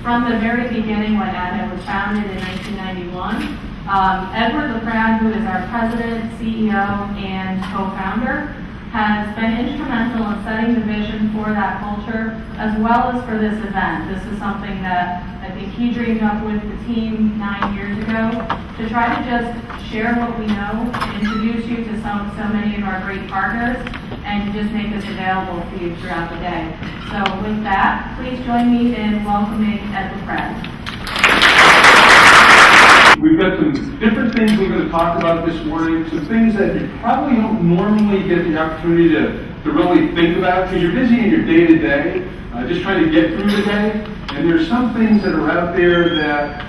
from the very beginning when ADNET was founded in 1991. Edward Laprade, who is our president, CEO, and co-founder, has been instrumental in setting the vision for that culture, as well as for this event. This is something that I think he dreamed up with the team 9 years ago, to try to just share what we know, introduce you to so many of our great partners, and just make this available for you throughout the day. So with that, please join me in welcoming Ed Laprade. We've got some different things we're going to talk about this morning, some things that you probably don't normally get the opportunity to really think about, because you're busy in your day-to-day, just trying to get through the day, and there's some things that are out there that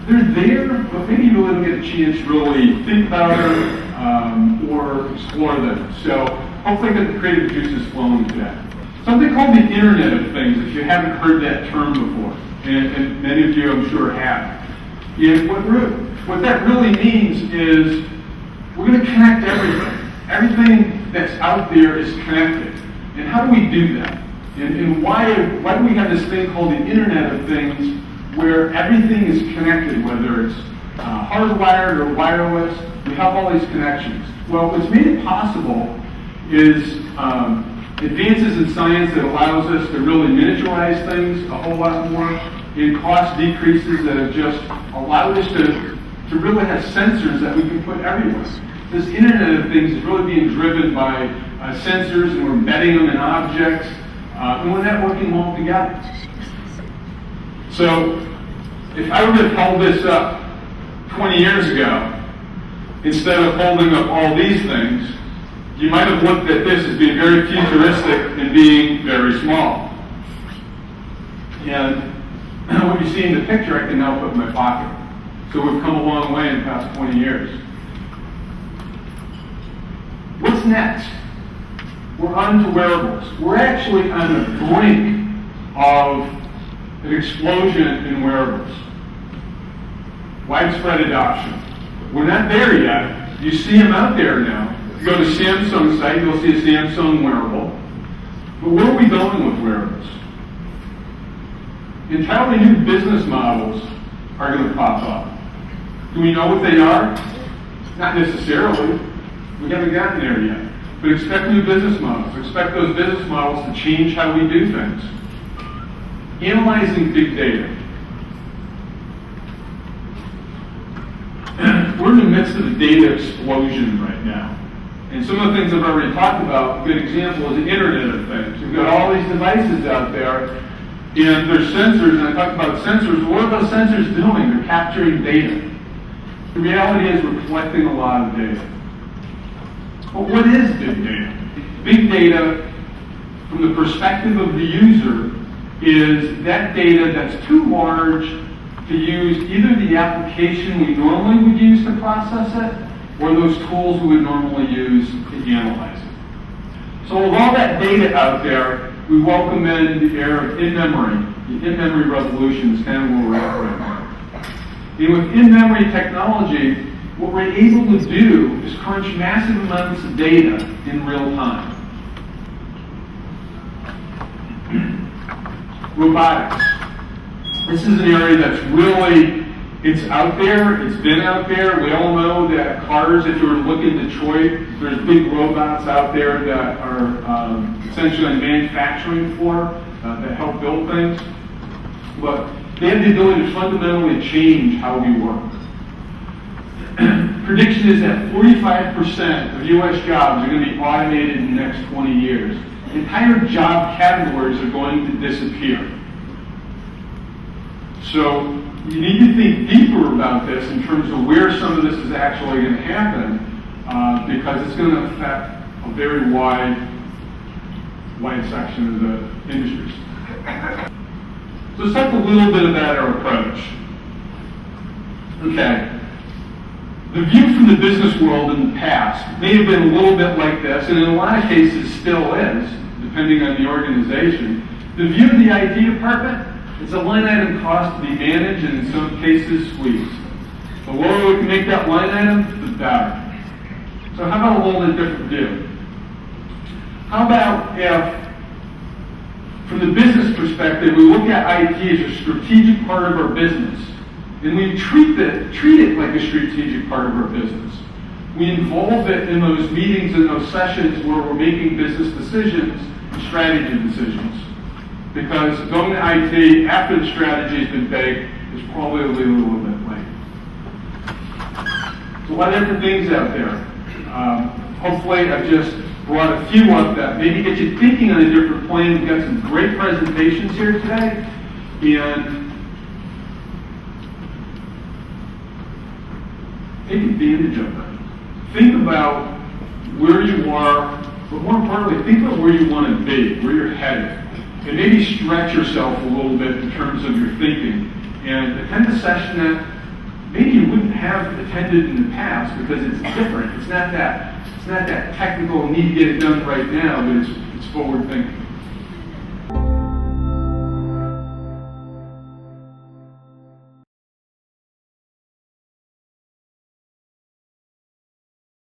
they're there, but maybe you really don't get a chance to really think about them or explore them. So hopefully get the creative juices flowing today. Something called the Internet of Things, if you haven't heard that term before, and many of you I'm sure have. And what that really means is we're going to connect everything. Everything that's out there is connected. And how do we do that? And why do we have this thing called the Internet of Things, where everything is connected, whether it's hardwired or wireless? We have all these connections. Well, what's made it possible is advances in science that allows us to really miniaturize things a whole lot more, and cost decreases that have just allowed us to really have sensors that we can put everywhere. This Internet of Things is really being driven by sensors, and we're embedding them in objects, and we're networking them all together. So, if I would have held this up 20 years ago, instead of holding up all these things, you might have looked at this as being very futuristic and being very small. And what you see in the picture, I can now put in my pocket. So we've come a long way in the past 20 years. What's next? We're on to wearables. We're actually on the brink of an explosion in wearables. Widespread adoption. We're not there yet. You see them out there now. You go to Samsung's site, you'll see a Samsung wearable. But where are we going with wearables? Entirely new business models are going to pop up. Do we know what they are? Not necessarily. We haven't gotten there yet. But expect new business models. Expect those business models to change how we do things. Analyzing big data. We're in the midst of a data explosion right now. And some of the things I've already talked about, a good example is the Internet of Things. We've got all these devices out there, and there's sensors, and I talked about sensors. What are those sensors doing? They're capturing data. The reality is we're collecting a lot of data. But what is big data? Big data, from the perspective of the user, is that data that's too large to use either the application we normally would use to process it, or those tools we would normally use to analyze it. So with all that data out there, we welcome in the era of in-memory. The in-memory revolution is kind of where we're at right now. And with in-memory technology, what we're able to do is crunch massive amounts of data in real time. Robotics. This is an area that's really, it's out there, it's been out there. We all know that cars, if you were to look in Detroit, there's big robots out there that are essentially on the manufacturing floor that help build things. But they have the ability to fundamentally change how we work. Prediction is that 45% of U.S. jobs are going to be automated in the next 20 years. Entire job categories are going to disappear. So you need to think deeper about this in terms of where some of this is actually going to happen, because it's going to affect a very wide section of the industries. So let's talk a little bit about our approach. Okay. The view from the business world in the past may have been a little bit like this, and in a lot of cases still is, depending on the organization. The view of the IT department, it's a line item cost to be managed and in some cases squeezed. The lower we can make that line item, the better. So how about a little bit different view? How about if From the business perspective, we look at IT as a strategic part of our business, and we treat it like a strategic part of our business. We involve it in those meetings and those sessions where we're making business decisions and strategy decisions. Because going to IT after the strategy has been baked is probably a little bit late. So a lot of different things out there. Hopefully I've just brought a few up that maybe get you thinking on a different plane. We've got some great presentations here today. And take advantage of them. Think about where you are, but more importantly, think about where you want to be, where you're headed. And maybe stretch yourself a little bit in terms of your thinking. And attend a session that maybe you wouldn't have attended in the past because it's different. It's not that technical, need to get it done right now, but it's forward thinking.